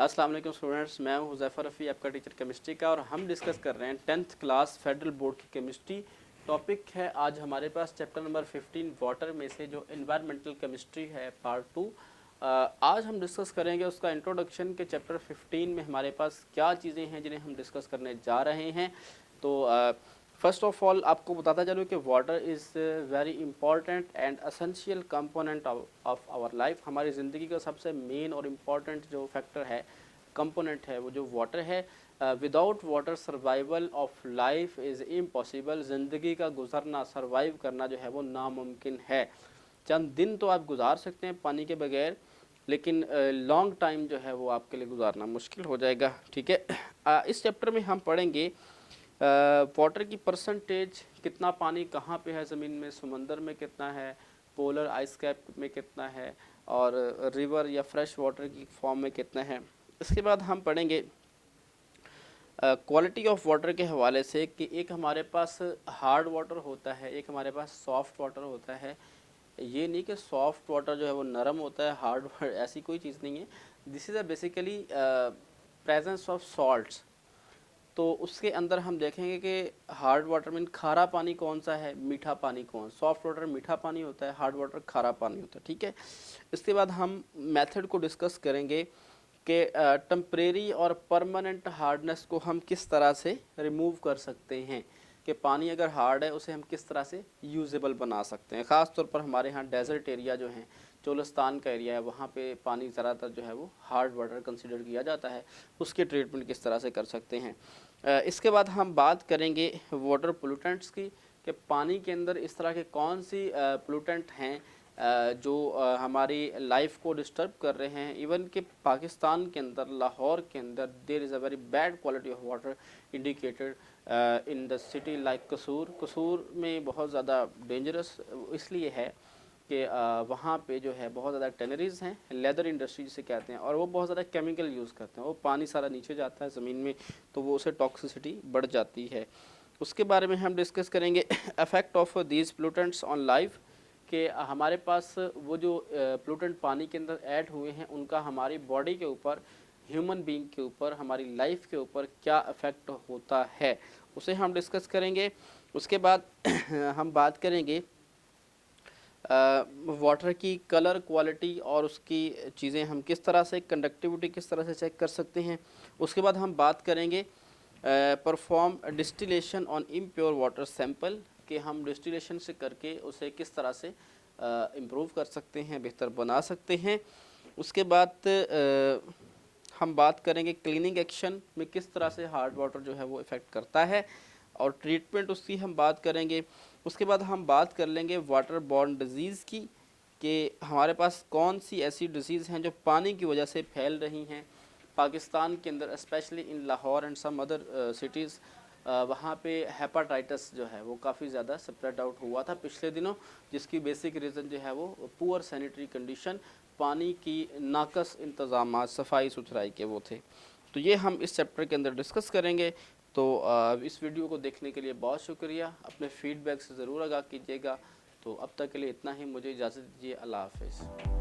अस्सलाम वालेकुम स्टूडेंट्स, मैं हूं हुज़ैफ़ा रफ़ी, आपका टीचर केमिस्ट्री का। और हम डिस्कस कर रहे हैं 10th क्लास फेडरल बोर्ड की केमिस्ट्री। टॉपिक है आज हमारे पास चैप्टर नंबर 15 वाटर में से जो एनवायरमेंटल केमिस्ट्री है पार्ट 2। आज हम डिस्कस करेंगे उसका इंट्रोडक्शन के चैप्टर 15 में हमारे पास क्या चीज़ें हैं जिन्हें हम डिस्कस करने जा रहे हैं। तो फर्स्ट ऑफ ऑल आपको बताता चलूँ कि water is very important and essential component of our life. हमारी ज़िंदगी का सबसे मेन और इम्पॉर्टेंट जो फैक्टर है, कंपोनेंट है, वो जो वाटर है। Without water survival of life is impossible. ज़िंदगी का गुजरना, सर्वाइव करना जो है वो नामुमकिन है। चंद दिन तो आप गुजार सकते हैं पानी के बगैर, लेकिन लॉन्ग टाइम जो है वो आपके लिए गुजारना मुश्किल हो जाएगा। ठीक है, इस चैप्टर में हम पढ़ेंगे वाटर की परसेंटेज, कितना पानी कहाँ पे है ज़मीन में, समंदर में कितना है, पोलर आइस कैप में कितना है, और रिवर या फ्रेश वाटर की फॉर्म में कितना है। इसके बाद हम पढ़ेंगे क्वालिटी ऑफ वाटर के हवाले से कि एक हमारे पास हार्ड वाटर होता है, एक हमारे पास सॉफ्ट वाटर होता है। ये नहीं कि सॉफ्ट वाटर जो है वो नरम होता है, हार्ड वाटर ऐसी कोई चीज़ नहीं है। This is a basically presence of salts. तो उसके अंदर हम देखेंगे कि हार्ड वाटर में खारा पानी कौन सा है, मीठा पानी कौन। सॉफ्ट वाटर मीठा पानी होता है, हार्ड वाटर खारा पानी होता है। ठीक है, इसके बाद हम मेथड को डिस्कस करेंगे कि टेम्परेरी और परमानेंट हार्डनेस को हम किस तरह से रिमूव कर सकते हैं, कि पानी अगर हार्ड है उसे हम किस तरह से यूजेबल बना सकते हैं। ख़ास तौर पर हमारे यहाँ डेजर्ट एरिया जो है, चोलिस्तान का एरिया है, वहाँ पे पानी ज़्यादातर जो है वो हार्ड वाटर कंसिडर किया जाता है। उसके ट्रीटमेंट किस तरह से कर सकते हैं। इसके बाद हम बात करेंगे वाटर पोल्यूटेंट्स की, कि पानी के अंदर इस तरह के कौन सी पोल्यूटेंट हैं जो हमारी लाइफ को डिस्टर्ब कर रहे हैं। इवन कि पाकिस्तान के अंदर, लाहौर के अंदर, there is a very bad quality of water indicated in the city like Kasur. Kasur में बहुत ज़्यादा डेंजरस इसलिए है कि वहाँ पे जो है बहुत ज़्यादा टेनरीज हैं, लेदर इंडस्ट्री जिसे कहते हैं, और वो बहुत ज़्यादा केमिकल यूज़ करते हैं। वो पानी सारा नीचे जाता है ज़मीन में, तो वो उसे टॉक्सिसिटी बढ़ जाती है। उसके बारे में हम डिस्कस करेंगे effect of these pollutants on life, कि हमारे पास वो जो पोल्यूटेंट पानी के अंदर ऐड हुए हैं उनका हमारी बॉडी के ऊपर, ह्यूमन बीइंग के ऊपर, हमारी लाइफ के ऊपर क्या इफ़ेक्ट होता है, उसे हम डिस्कस करेंगे। उसके बाद हम बात करेंगे वाटर की कलर क्वालिटी और उसकी चीज़ें हम किस तरह से, कंडक्टिविटी किस तरह से चेक कर सकते हैं। उसके बाद हम बात करेंगे perform distillation on impure water sample, कि हम डिस्टिलेशन से करके उसे किस तरह से इम्प्रूव कर सकते हैं, बेहतर बना सकते हैं। उसके बाद हम बात करेंगे क्लीनिंग एक्शन में किस तरह से हार्ड वाटर जो है वो इफ़ेक्ट करता है, और ट्रीटमेंट उसकी हम बात करेंगे। उसके बाद हम बात कर लेंगे वाटर बॉर्न डिजीज़ की, कि हमारे पास कौन सी ऐसी डिजीज़ हैं जो पानी की वजह से फैल रही हैं। पाकिस्तान के अंदर specially in Lahore and some other cities, वहाँ पे हेपाटाइटिस जो है वो काफ़ी ज़्यादा स्प्रेड आउट हुआ था पिछले दिनों, जिसकी बेसिक रीज़न जो है वो पुअर सैनिटरी कंडीशन, पानी की नाकस इंतज़ाम, सफाई सुथराई के वो थे। तो ये हम इस चैप्टर के अंदर डिस्कस करेंगे। तो इस वीडियो को देखने के लिए बहुत शुक्रिया। अपने फीडबैक से ज़रूर आगाह कीजिएगा। तो अब तक के लिए इतना ही, मुझे इजाज़त दीजिए। अल्लाह हाफ़िज़।